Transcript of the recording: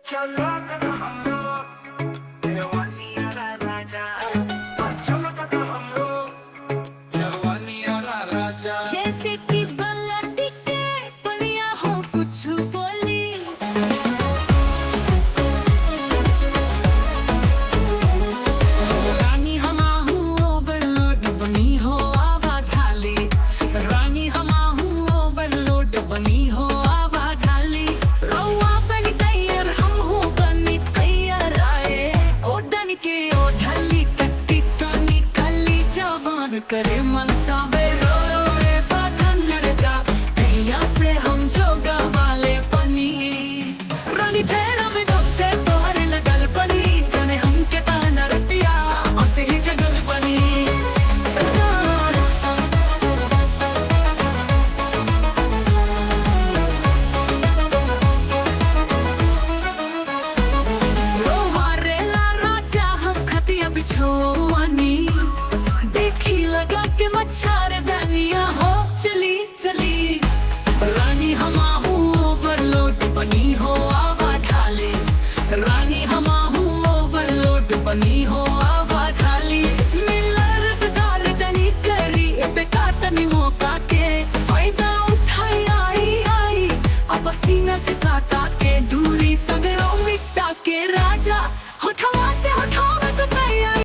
चलो हम लोग जवानियारा राजा, चलो हम लोग जवानियारा राजा। जैसे कि बल्ला के पलिया हो कुछ बोली, रानी हमा हूँ ओवरलोड बनी हो आवा खाली, रानी हमा हूँ ओवरलोड बनी हो आवा खाली। रौआ बनी तैयार हम हूँ बनी तैयार आए, ओढ़न के ओढ़ली कट्टी सोनी कली जवान करे मन सावे रो रो रे बाधन नर जा, कहिया से हम जोगा वाले बनी। रानी तेरा में जब से तोहरे लगल बनी, जाने हम के ताना रतिया ऐसे ही जगल बनी। रोवारेला राजा हम खतिया बिछोवानी, देखी लगा के मच्छर दानिया हो चली चली। रानी हमा हूँ ओवरलोड बनी हो आवा खाली, रानी हमा हूँ ओवरलोड बनी हो